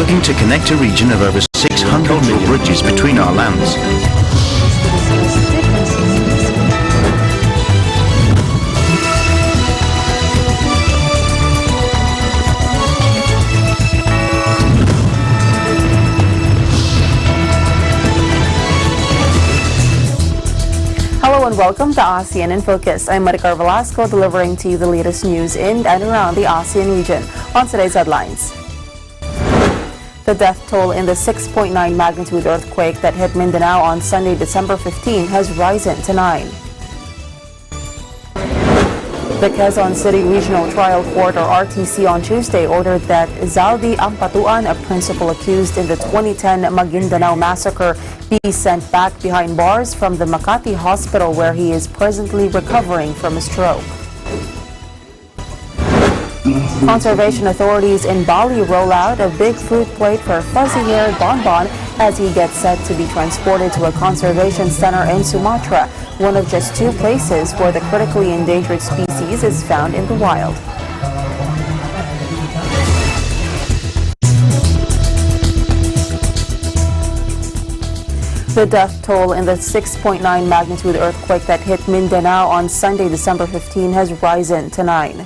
looking to connect a region of over 600 million bridges between our lands. Hello and welcome to ASEAN in Focus. I'm Maricar Velasco, delivering to you the latest news in and around the ASEAN region. On today's headlines, the death toll in the 6.9 magnitude earthquake that hit Mindanao on Sunday, December 15 has risen to 9. The Quezon City Regional Trial Court, or RTC, on Tuesday ordered that Zaldi Ampatuan, a principal accused in the 2010 Maguindanao massacre, be sent back behind bars from the Makati hospital where he is presently recovering from a stroke. Conservation authorities in Bali roll out a big fruit plate for fuzzy-haired Bonbon as he gets set to be transported to a conservation center in Sumatra, one of just 2 places where the critically endangered species is found in the wild. The death toll in the 6.9 magnitude earthquake that hit Mindanao on Sunday, December 15 has risen to 9.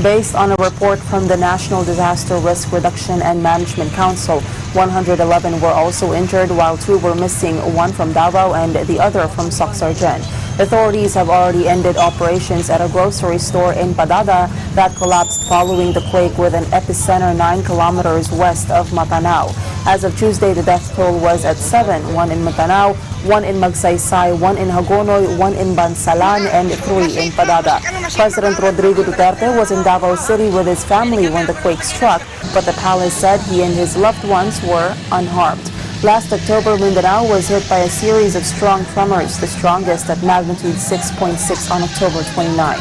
Based on a report from the National Disaster Risk Reduction and Management Council, 111 were also injured, while 2 were missing, 1 from Davao and the other from Soxargen. Authorities have already ended operations at a grocery store in Padada that collapsed following the quake with an epicenter 9 kilometers west of Matanao. As of Tuesday, the death toll was at 7, 1 in Matanao, 1 in Magsaysay, 1 in Hagonoy, 1 in Bansalan, and 3 in Padada. President Rodrigo Duterte was in Davao City with his family when the quake struck, but the palace said he and his loved ones were unharmed. Last October, Mindanao was hit by a series of strong tremors, the strongest at magnitude 6.6 on October 29.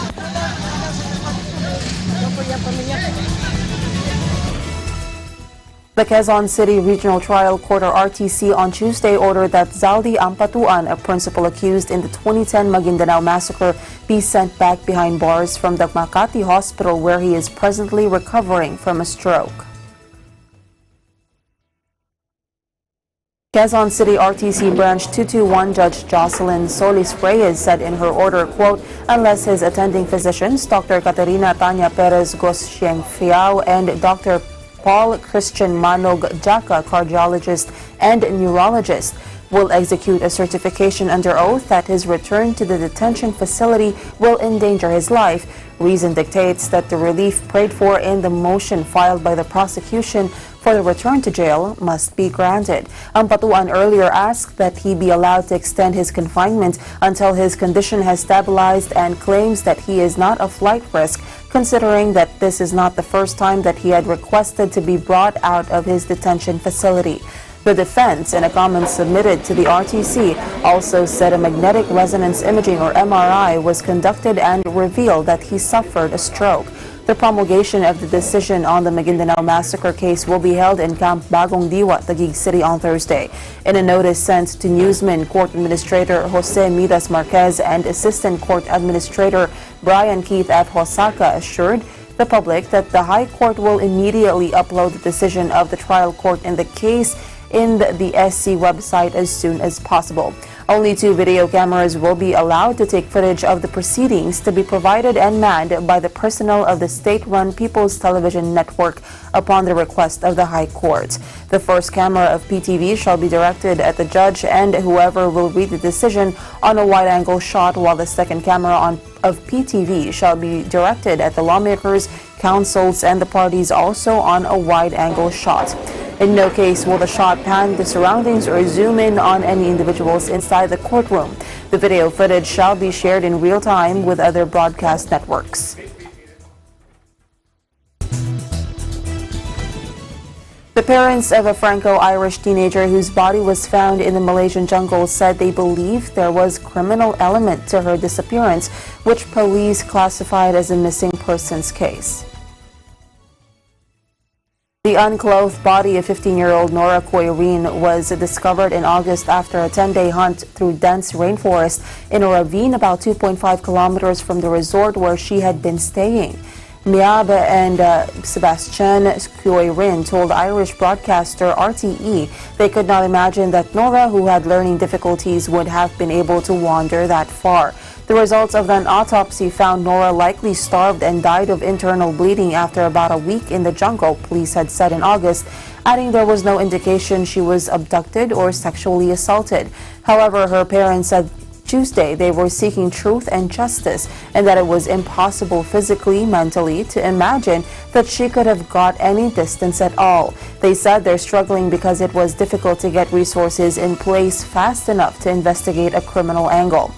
The Quezon City Regional Trial Court, or RTC, on Tuesday ordered that Zaldi Ampatuan, a principal accused in the 2010 Maguindanao massacre, be sent back behind bars from the Makati hospital where he is presently recovering from a stroke. Quezon City RTC Branch 221 Judge Jocelyn Solis Reyes said in her order, quote, unless his attending physicians, Dr. Caterina Tanya Perez Goscieng Fiao and Dr. Paul Christian Manog Jaca, cardiologist and neurologist, will execute a certification under oath that his return to the detention facility will endanger his life. Reason dictates that the relief prayed for in the motion filed by the prosecution for the return to jail must be granted. Ampatuan earlier asked that he be allowed to extend his confinement until his condition has stabilized and claims that he is not a flight risk, considering that this is not the first time that he had requested to be brought out of his detention facility. The defense, in a comment submitted to the RTC, also said a magnetic resonance imaging, or MRI, was conducted and revealed that he suffered a stroke. The promulgation of the decision on the Maguindanao massacre case will be held in Camp Bagong Diwa, Taguig City, on Thursday. In a notice sent to newsmen, Court Administrator Jose Midas Marquez and Assistant Court Administrator Brian Keith F. Hosaka assured the public that the High Court will immediately upload the decision of the trial court in the case in the SC website as soon as possible. Only 2 video cameras will be allowed to take footage of the proceedings, to be provided and manned by the personnel of the state-run People's Television Network upon the request of the High Court. The first camera of PTV shall be directed at the judge and whoever will read the decision on a wide-angle shot, while the second camera of PTV shall be directed at the lawmakers, councils, and the parties, also on a wide-angle shot. In no case will the shot pan the surroundings or zoom in on any individuals inside the courtroom. The video footage shall be shared in real time with other broadcast networks. The parents of a Franco-Irish teenager whose body was found in the Malaysian jungle said they believe there was criminal element to her disappearance, which police classified as a missing persons case. The unclothed body of 15-year-old Nora Coireen was discovered in August after a 10-day hunt through dense rainforest in a ravine about 2.5 kilometers from the resort where she had been staying. Miab and Sebastian Rin told Irish broadcaster RTE they could not imagine that Nora, who had learning difficulties, would have been able to wander that far. The results of an autopsy found Nora likely starved and died of internal bleeding after about a week in the jungle, police had said in August, adding there was no indication she was abducted or sexually assaulted. However, her parents said Tuesday they were seeking truth and justice and that it was impossible physically, mentally to imagine that she could have got any distance at all. They said they're struggling because it was difficult to get resources in place fast enough to investigate a criminal angle.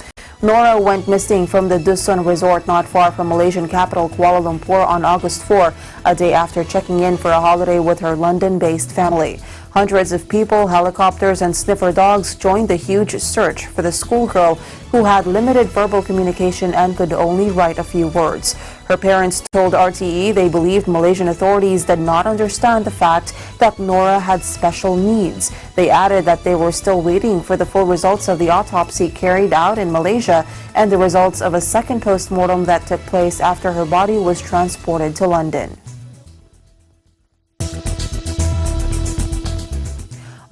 Nora went missing from the Dusun resort not far from Malaysian capital Kuala Lumpur on August 4, a day after checking in for a holiday with her London-based family. Hundreds of people, helicopters, and sniffer dogs joined the huge search for the schoolgirl who had limited verbal communication and could only write a few words. Her parents told RTE they believed Malaysian authorities did not understand the fact that Nora had special needs. They added that they were still waiting for the full results of the autopsy carried out in Malaysia and the results of a second post-mortem that took place after her body was transported to London.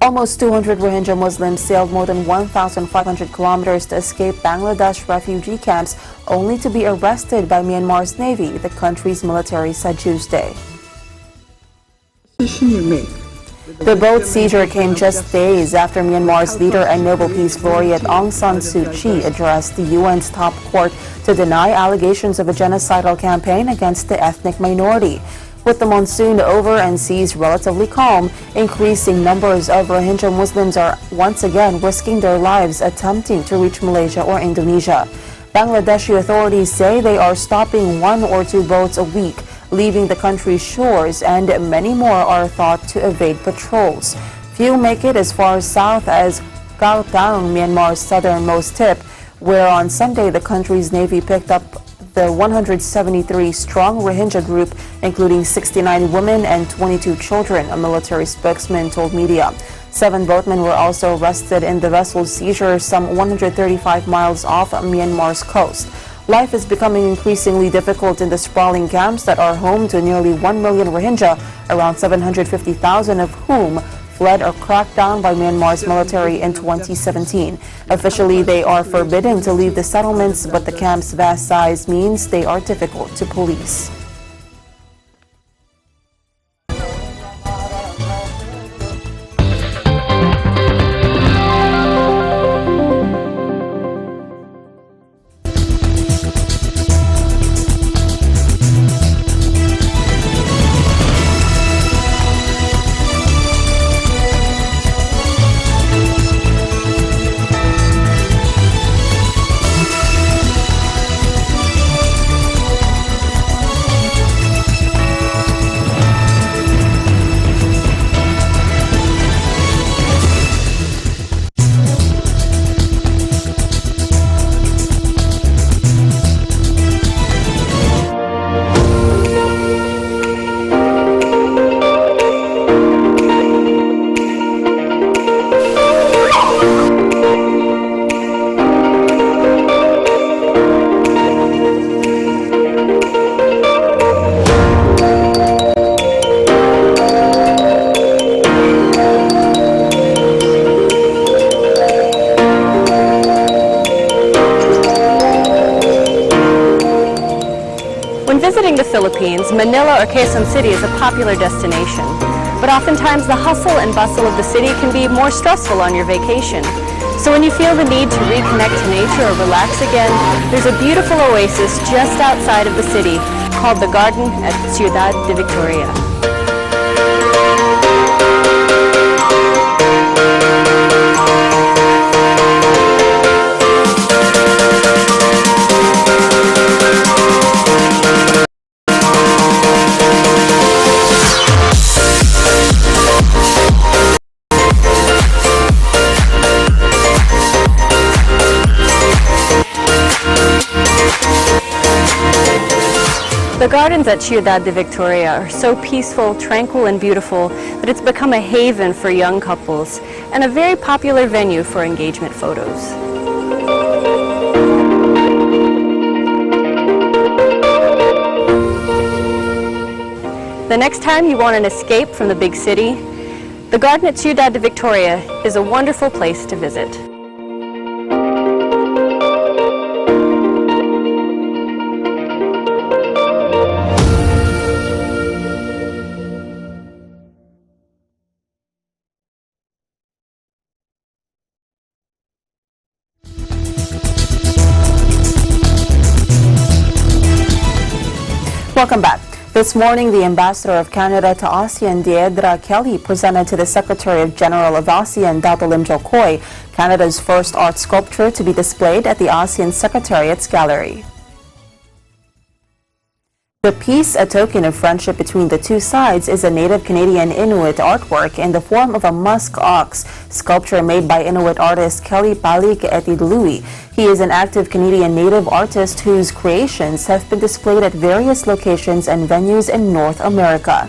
Almost 200 Rohingya Muslims sailed more than 1,500 kilometers to escape Bangladesh refugee camps, only to be arrested by Myanmar's Navy, the country's military said Tuesday. The boat seizure came just days after Myanmar's leader and Nobel Peace Laureate Aung San Suu Kyi addressed the UN's top court to deny allegations of a genocidal campaign against the ethnic minority. With the monsoon over and seas relatively calm, increasing numbers of Rohingya Muslims are once again risking their lives attempting to reach Malaysia or Indonesia. Bangladeshi authorities say they are stopping 1 or 2 boats a week, leaving the country's shores, and many more are thought to evade patrols. Few make it as far south as Gauteng, Myanmar's southernmost tip, where on Sunday the country's navy picked up the 173-strong Rohingya group, including 69 women and 22 children, a military spokesman told media. 7 boatmen were also arrested in the vessel's seizure some 135 miles off Myanmar's coast. Life is becoming increasingly difficult in the sprawling camps that are home to nearly 1 million Rohingya, around 750,000 of whom fled or cracked down by Myanmar's military in 2017. Officially, they are forbidden to leave the settlements, but the camp's vast size means they are difficult to police. Visiting the Philippines, Manila or Quezon City is a popular destination. But oftentimes the hustle and bustle of the city can be more stressful on your vacation. So when you feel the need to reconnect to nature or relax again, there's a beautiful oasis just outside of the city called the Garden at Ciudad de Victoria. The gardens at Ciudad de Victoria are so peaceful, tranquil, and beautiful that it's become a haven for young couples and a very popular venue for engagement photos. The next time you want an escape from the big city, the garden at Ciudad de Victoria is a wonderful place to visit. Welcome back. This morning, the Ambassador of Canada to ASEAN, Deidra Kelly, presented to the Secretary General of ASEAN, Dato Lim Jo Koy, Canada's first art sculpture to be displayed at the ASEAN Secretariat's gallery. The piece, a token of friendship between the two sides, is a native Canadian Inuit artwork in the form of a musk ox, sculpture made by Inuit artist Kelly Palik Etidlui. He is an active Canadian native artist whose creations have been displayed at various locations and venues in North America.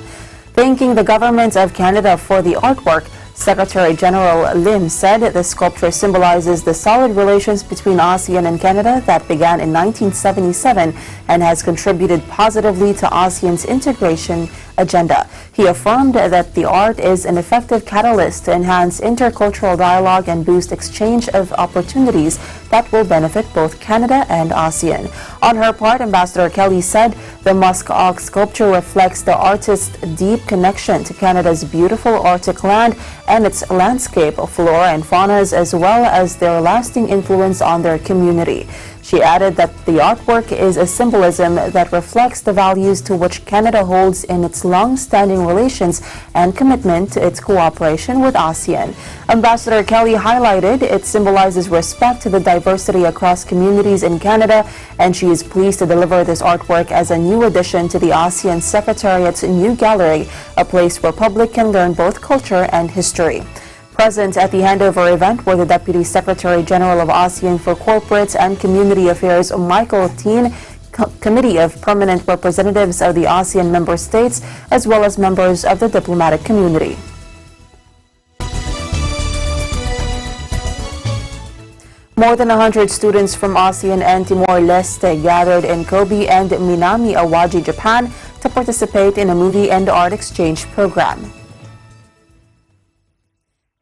Thanking the Government of Canada for the artwork, Secretary General Lim said the sculpture symbolizes the solid relations between ASEAN and Canada that began in 1977 and has contributed positively to ASEAN's integration agenda. He affirmed that the art is an effective catalyst to enhance intercultural dialogue and boost exchange of opportunities that will benefit both Canada and ASEAN. On her part, Ambassador Kelly said the musk ox sculpture reflects the artist's deep connection to Canada's beautiful Arctic land and its landscape, flora and faunas, as well as their lasting influence on their community. She added that the artwork is a symbolism that reflects the values to which Canada holds in its long-standing relations and commitment to its cooperation with ASEAN. Ambassador Kelly highlighted it symbolizes respect to the diversity across communities in Canada, and she is pleased to deliver this artwork as a new addition to the ASEAN Secretariat's new gallery, a place where public can learn both culture and history. Present at the handover event were the Deputy Secretary General of ASEAN for Corporate and Community Affairs, Michael Teen, Committee of Permanent Representatives of the ASEAN member states, as well as members of the diplomatic community. More than 100 students from ASEAN and Timor-Leste gathered in Kobe and Minami, Awaji, Japan to participate in a movie and art exchange program.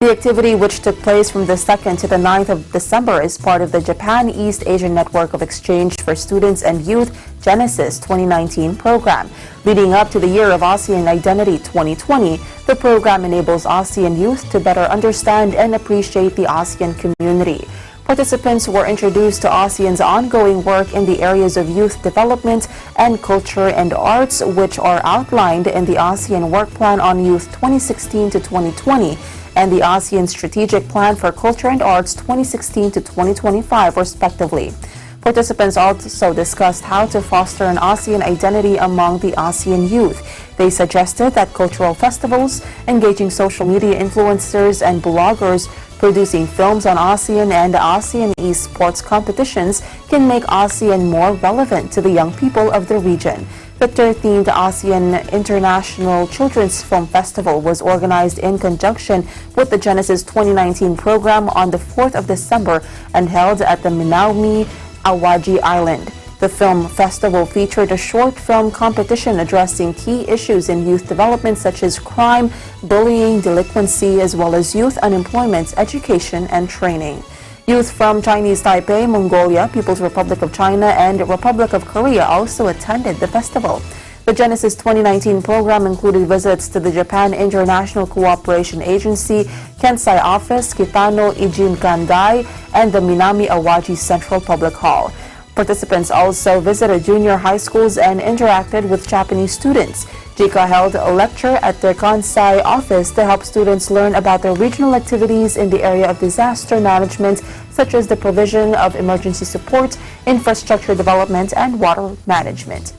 The activity, which took place from the 2nd to the 9th of December, is part of the Japan East Asian Network of Exchange for Students and Youth Genesis 2019 program. Leading up to the Year of ASEAN Identity 2020, the program enables ASEAN youth to better understand and appreciate the ASEAN community. Participants were introduced to ASEAN's ongoing work in the areas of youth development and culture and arts, which are outlined in the ASEAN Work Plan on Youth 2016 to 2020 and the ASEAN Strategic Plan for Culture and Arts 2016 to 2025, respectively. Participants also discussed how to foster an ASEAN identity among the ASEAN youth. They suggested that cultural festivals, engaging social media influencers and bloggers, producing films on ASEAN and ASEAN esports competitions can make ASEAN more relevant to the young people of the region. The 13th ASEAN International Children's Film Festival was organized in conjunction with the Genesis 2019 program on the 4th of December and held at the Minami, Awaji Island. The film festival featured a short film competition addressing key issues in youth development such as crime, bullying, delinquency, as well as youth unemployment, education, and training. Youth from Chinese Taipei, Mongolia, People's Republic of China, and Republic of Korea also attended the festival. The Genesis 2019 program included visits to the Japan International Cooperation Agency, Kensai Office, Kitano Ijin Kandai, and the Minami Awaji Central Public Hall. Participants also visited junior high schools and interacted with Japanese students. JICA held a lecture at their Kansai office to help students learn about their regional activities in the area of disaster management, such as the provision of emergency support, infrastructure development, and water management.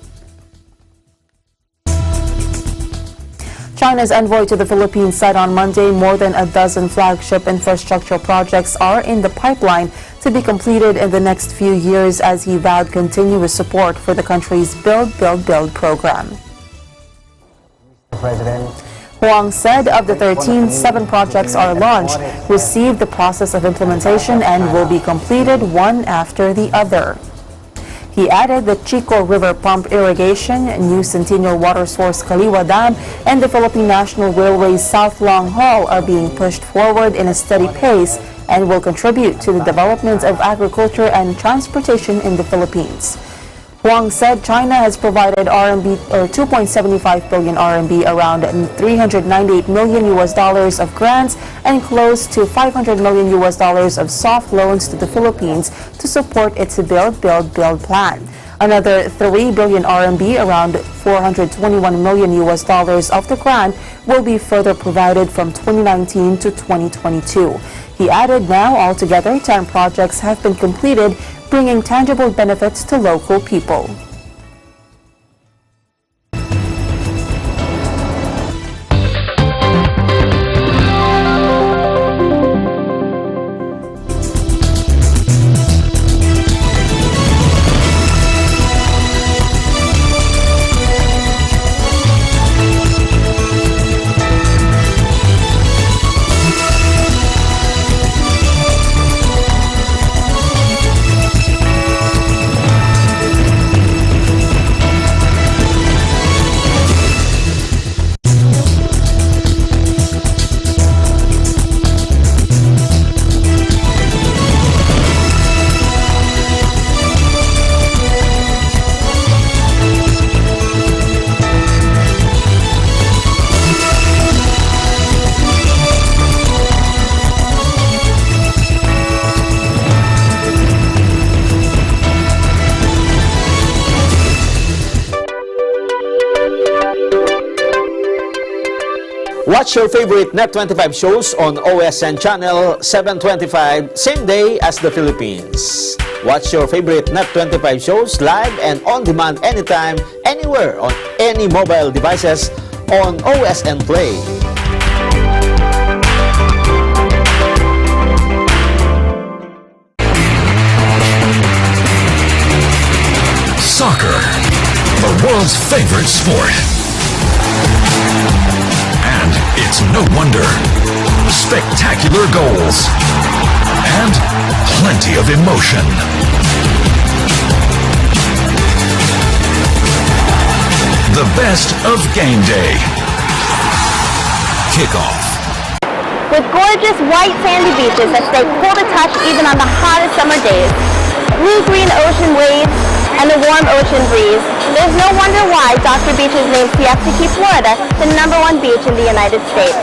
China's envoy to the Philippines said on Monday more than a dozen flagship infrastructure projects are in the pipeline to be completed in the next few years as he vowed continuous support for the country's Build, Build, Build program. President Huang said of the 13, 7 projects are launched, received the process of implementation, and will be completed one after the other. He added that Chico River Pump Irrigation, New Centennial Water Source Kaliwa Dam, and the Philippine National Railway's South Long Haul are being pushed forward in a steady pace and will contribute to the development of agriculture and transportation in the Philippines. Huang said China has provided 2.75 billion RMB, around 398 million US dollars of grants, and close to 500 million US dollars of soft loans to the Philippines to support its Build plan. Another 3 billion RMB, around 421 million US dollars of the grant, will be further provided from 2019 to 2022. He added now altogether 10 projects have been completed, bringing tangible benefits to local people. Watch your favorite Net25 shows on OSN channel 725, same day as the Philippines. Watch your favorite Net25 shows live and on demand anytime, anywhere on any mobile devices on OSN Play. Soccer, the world's favorite sport. And it's no wonder. Spectacular goals and plenty of emotion. The best of game day. Kickoff. With gorgeous white sandy beaches that stay cool to touch even on the hottest summer days, blue-green ocean waves, and a warm ocean breeze, there's no wonder why Dr. Beach's named Siesta Key, Florida, the #1 beach in the United States.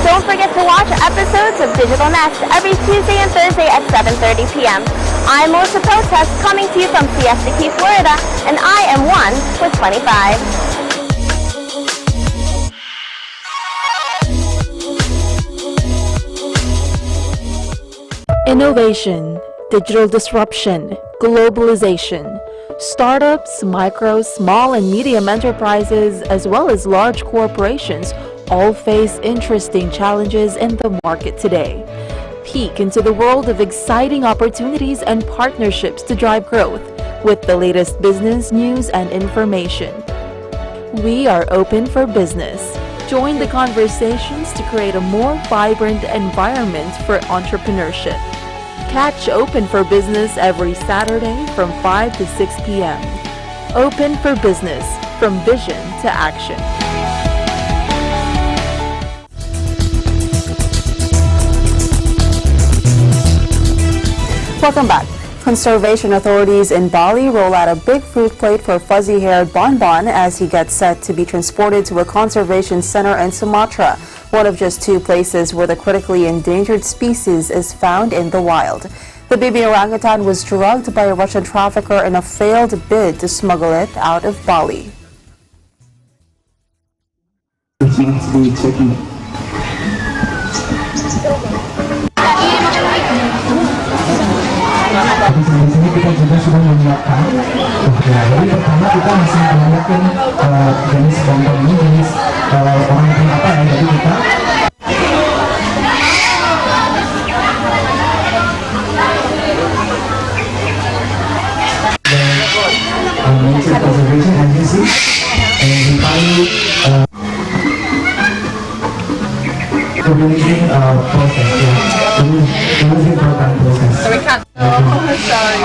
Don't forget to watch episodes of Digital Nest every Tuesday and Thursday at 7:30 p.m. I'm Melissa Protest, coming to you from Siesta Key, Florida, and I am 1 with 25. Innovation, digital disruption, globalization. Startups, micro, small and medium enterprises, as well as large corporations all face interesting challenges in the market today. Peek into the world of exciting opportunities and partnerships to drive growth with the latest business news and information. We are open for business. Join the conversations to create a more vibrant environment for entrepreneurship. Catch Open for Business every Saturday from 5 to 6 p.m. Open for Business, from vision to action. Welcome back. Conservation authorities in Bali roll out a big fruit plate for fuzzy-haired Bonbon as he gets set to be transported to a conservation center in Sumatra, one of just 2 places where the critically endangered species is found in the wild. The baby orangutan was drugged by a Russian trafficker in a failed bid to smuggle it out of Bali. Di sini kita juga sudah menyiapkan. Ya, jadi pertama kita masih menyiapkan jenis bonbon ini, jenis orangutan apa ya? Jadi kita Nature Conservation Agency and we value releasing process. Yeah, releasing program process. So we can't. Oh, sorry.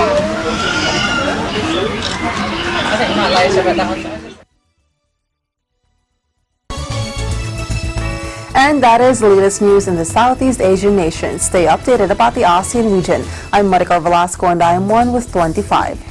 And that is the latest news in the Southeast Asian nations. Stay updated about the ASEAN region. I'm Maricar Velasco and I am 1 with 25.